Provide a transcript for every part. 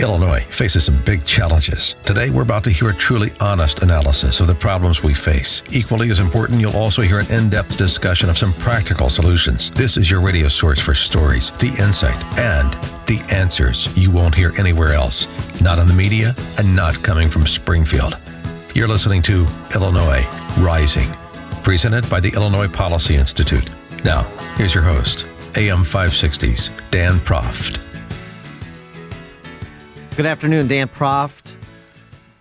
Illinois faces some big challenges. Today, we're about to hear a truly honest analysis of the problems we face. Equally as important, you'll also hear an in-depth discussion of some practical solutions. This is your radio source for stories, the insight, and the answers you won't hear anywhere else. Not in the media and not coming from Springfield. You're listening to Illinois Rising, presented by the Illinois Policy Institute. Now, here's your host, AM 560's Dan Proft. Good afternoon, Dan Proft.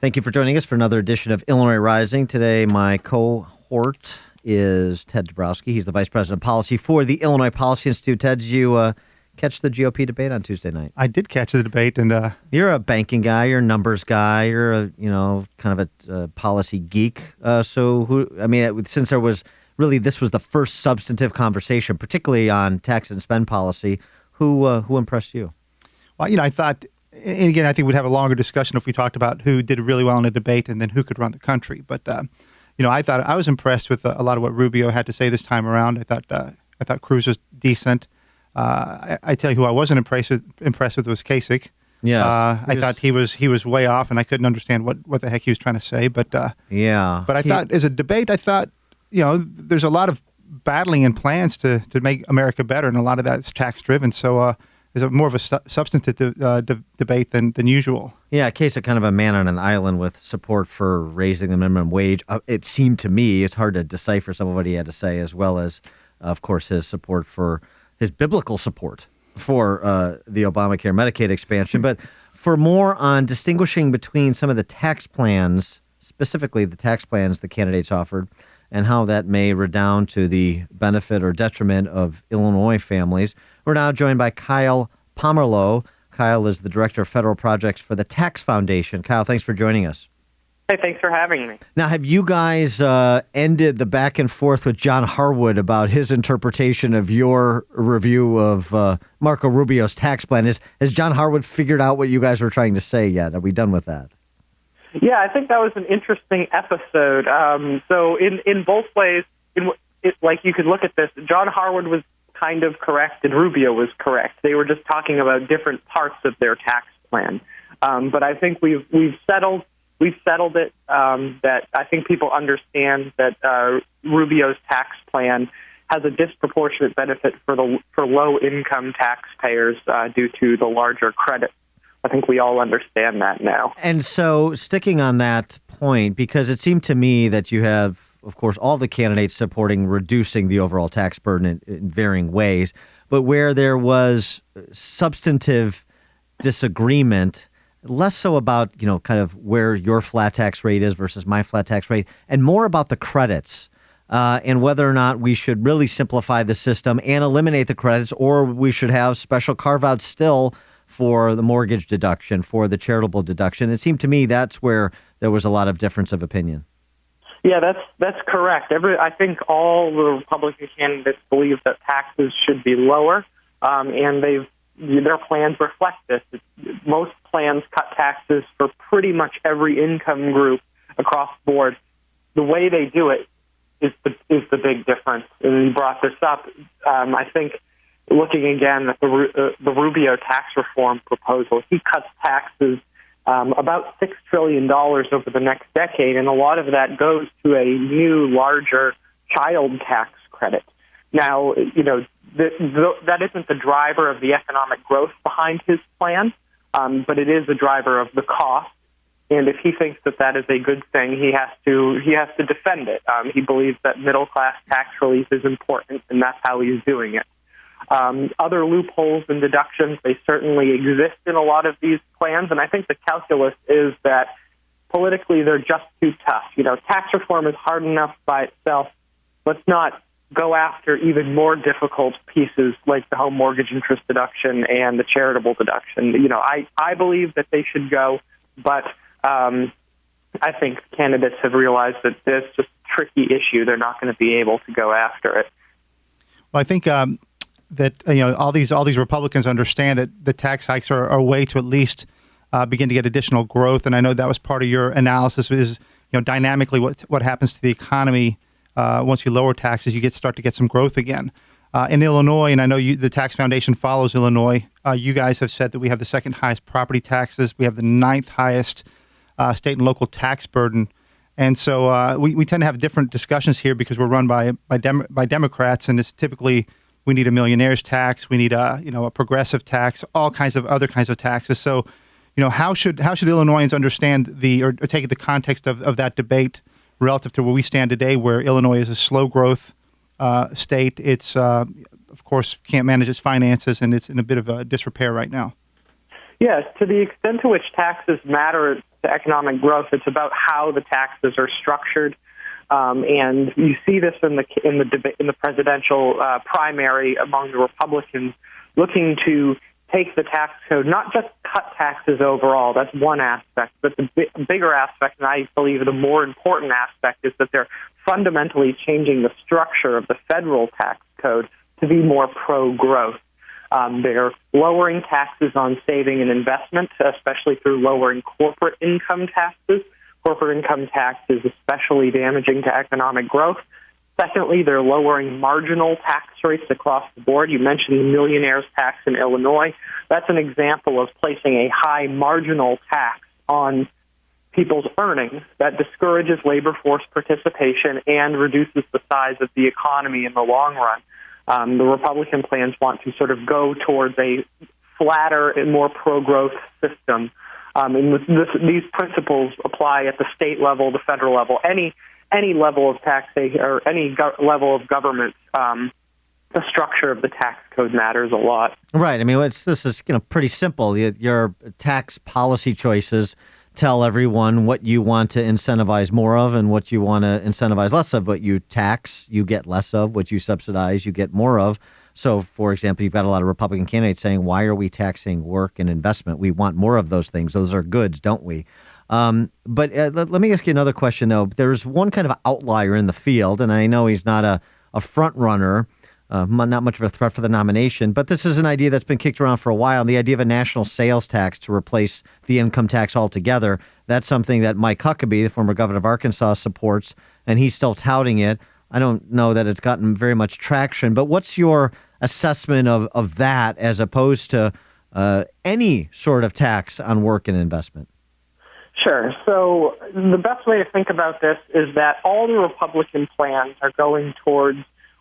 Thank you for joining us for another edition of Illinois Rising. Today, my cohort is Ted Dabrowski. He's the Vice President of Policy for the Illinois Policy Institute. Ted, did you catch the GOP debate on Tuesday night? I did catch the debate, and you're a banking guy. You're a numbers guy. You're a kind of a policy geek. Since there was really this was the first substantive conversation, particularly on tax and spend policy. Who impressed you? Well, I thought. And again, I think we'd have a longer discussion if we talked about who did really well in a debate and then who could run the country. But, I thought I was impressed with a lot of what Rubio had to say this time around. I thought Cruz was decent. I tell you who I wasn't impressed with was Kasich. Yes. I thought he was way off, and I couldn't understand what the heck he was trying to say. But But I thought as a debate, there's a lot of battling and plans to make America better, and a lot of that's tax driven. So. Is more of a substantive debate than usual. Yeah, Kasich kind of a man on an island with support for raising the minimum wage. It seemed to me, it's hard to decipher some of what he had to say, as well as, of course, his biblical support for the Obamacare Medicaid expansion. But for more on distinguishing between some of the tax plans, specifically the tax plans the candidates offered, and how that may redound to the benefit or detriment of Illinois families. We're now joined by Kyle Pomerleau. Kyle is the Director of Federal Projects for the Tax Foundation. Kyle, thanks for joining us. Hey, thanks for having me. Now, have you guys ended the back and forth with John Harwood about his interpretation of your review of Marco Rubio's tax plan? Has John Harwood figured out what you guys were trying to say yet? Are we done with that? Yeah, I think that was an interesting episode. So in both ways, you could look at this, John Harwood was kind of correct and Rubio was correct. They were just talking about different parts of their tax plan. But I think we've settled it, that I think people understand that Rubio's tax plan has a disproportionate benefit for low-income taxpayers due to the larger credit. I think we all understand that now. And so sticking on that point, because it seemed to me that you have, of course, all the candidates supporting reducing the overall tax burden in varying ways, but where there was substantive disagreement, less so about, kind of where your flat tax rate is versus my flat tax rate, and more about the credits and whether or not we should really simplify the system and eliminate the credits, or we should have special carve-outs still for the mortgage deduction, for the charitable deduction. It seemed to me that's where there was a lot of difference of opinion. Yeah, that's correct. I think all the Republican candidates believe that taxes should be lower, and their plans reflect this. Most plans cut taxes for pretty much every income group across the board. The way they do it is the big difference. And you brought this up. I think looking again at the Rubio tax reform proposal, he cuts taxes about $6 trillion over the next decade, and a lot of that goes to a new, larger child tax credit. Now, that isn't the driver of the economic growth behind his plan, but it is a driver of the cost. And if he thinks that is a good thing, he has to defend it. He believes that middle-class tax relief is important, and that's how he's doing it. Other loopholes and deductions, they certainly exist in a lot of these plans, and I think the calculus is that politically they're just too tough. Tax reform is hard enough by itself. Let's not go after even more difficult pieces like the home mortgage interest deduction and the charitable deduction. I believe that they should go, but I think candidates have realized that this is just a tricky issue. They're not going to be able to go after it. Well, I think that all these Republicans understand that the tax hikes are a way to at least begin to get additional growth. And I know that was part of your analysis is dynamically what happens to the economy once you lower taxes, you start to get some growth again. In Illinois, and I know the Tax Foundation follows Illinois, you guys have said that we have the second highest property taxes. We have the ninth highest state and local tax burden. And so we tend to have different discussions here because we're run by Democrats, and it's typically we need a millionaire's tax, we need a progressive tax, all kinds of other kinds of taxes. So, how should Illinoisans understand or take the context of that debate relative to where we stand today, where Illinois is a slow growth state? It's of course can't manage its finances, and it's in a bit of a disrepair right now. Yes, to the extent to which taxes matter to economic growth, it's about how the taxes are structured, and you see this in the presidential primary among the Republicans, looking to take the tax code, not just cut taxes overall. That's one aspect, but the bigger aspect, and I believe the more important aspect, is that they're fundamentally changing the structure of the federal tax code to be more pro-growth. They're lowering taxes on saving and investment, especially through lowering corporate income taxes. Corporate income tax is especially damaging to economic growth. Secondly, they're lowering marginal tax rates across the board. You mentioned the millionaire's tax in Illinois. That's an example of placing a high marginal tax on people's earnings that discourages labor force participation and reduces the size of the economy in the long run. The Republican plans want to sort of go towards a flatter and more pro-growth system. And these principles apply at the state level, the federal level, any level of taxation or any level of government. The structure of the tax code matters a lot. Right. I mean, this is pretty simple. Your tax policy choices tell everyone what you want to incentivize more of and what you want to incentivize less of. What you tax, you get less of. What you subsidize, you get more of. So, for example, you've got a lot of Republican candidates saying, why are we taxing work and investment? We want more of those things. Those are goods, don't we? But let me ask you another question, though. There's one kind of outlier in the field, and I know he's not a front runner, not much of a threat for the nomination, but this is an idea that's been kicked around for a while, the idea of a national sales tax to replace the income tax altogether. That's something that Mike Huckabee, the former governor of Arkansas, supports, and he's still touting it. I don't know that it's gotten very much traction, but what's your assessment of that as opposed to any sort of tax on work and investment? Sure. So the best way to think about this is that all the Republican plans are going towards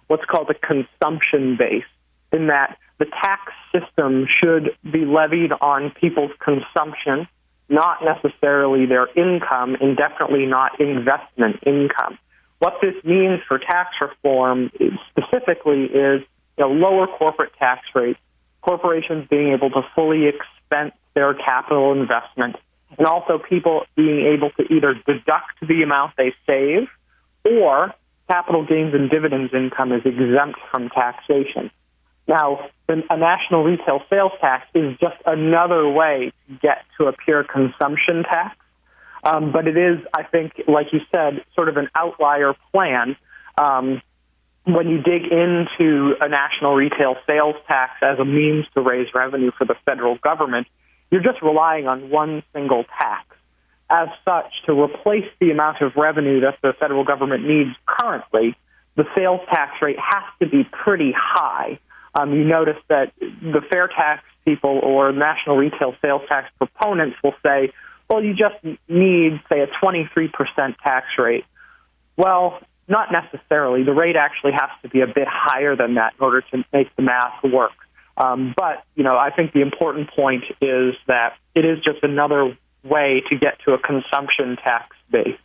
what's called a consumption base, in that the tax system should be levied on people's consumption, not necessarily their income, and definitely not investment income. What this means for tax reform specifically is lower corporate tax rates, corporations being able to fully expense their capital investment, and also people being able to either deduct the amount they save or capital gains and dividends income is exempt from taxation. Now, a national retail sales tax is just another way to get to a pure consumption tax. But it is, I think, like you said, sort of an outlier plan. When you dig into a national retail sales tax as a means to raise revenue for the federal government, you're just relying on one single tax. As such, to replace the amount of revenue that the federal government needs currently, the sales tax rate has to be pretty high. You notice that the fair tax people or national retail sales tax proponents will say, well, you just need, say, a 23% tax rate. Well, not necessarily. The rate actually has to be a bit higher than that in order to make the math work. But I think the important point is that it is just another way to get to a consumption tax base.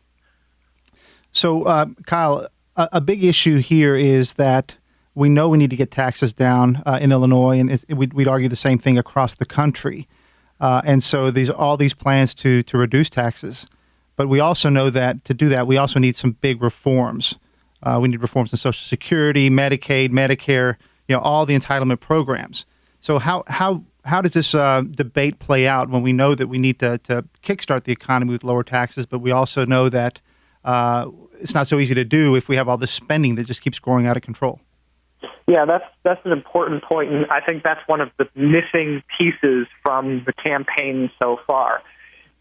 So, Kyle, a big issue here is that we know we need to get taxes down in Illinois, and we'd argue the same thing across the country. And so all these plans to reduce taxes. But we also know that to do that, we also need some big reforms. We need reforms in Social Security, Medicaid, Medicare, all the entitlement programs. So how does this debate play out when we know that we need to kickstart the economy with lower taxes, but we also know that it's not so easy to do if we have all this spending that just keeps growing out of control? Yeah, that's an important point, and I think that's one of the missing pieces from the campaign so far.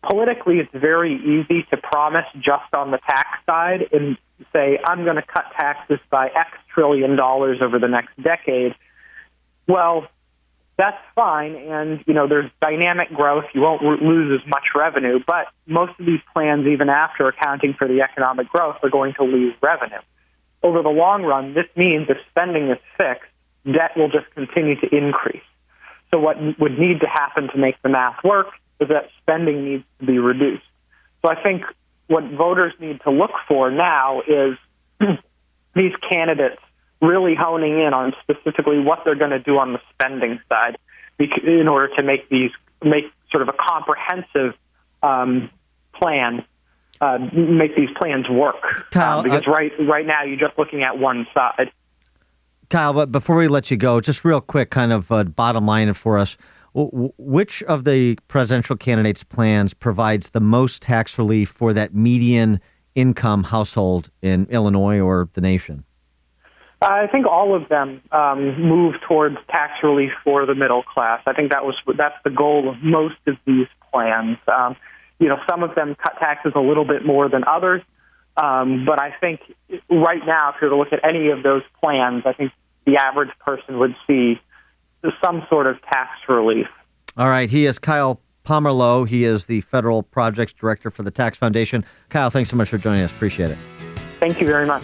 Politically, it's very easy to promise just on the tax side, and say, I'm going to cut taxes by X trillion dollars over the next decade, well, that's fine. And, there's dynamic growth. You won't lose as much revenue. But most of these plans, even after accounting for the economic growth, are going to lose revenue. Over the long run, this means if spending is fixed, debt will just continue to increase. So what would need to happen to make the math work is that spending needs to be reduced. So I think what voters need to look for now is these candidates really honing in on specifically what they're going to do on the spending side in order to make sort of a comprehensive plan, make these plans work. Kyle, because right now you're just looking at one side. Kyle, but before we let you go, just real quick, kind of bottom line for us, which of the presidential candidates' plans provides the most tax relief for that median income household in Illinois or the nation? I think all of them move towards tax relief for the middle class. I think that's the goal of most of these plans. Some of them cut taxes a little bit more than others, but I think right now, if you were to look at any of those plans, I think the average person would see some sort of tax relief. All right. He is Kyle Pomerleau. He is the Federal Projects Director for the Tax Foundation. Kyle, thanks so much for joining us. Appreciate it. Thank you very much.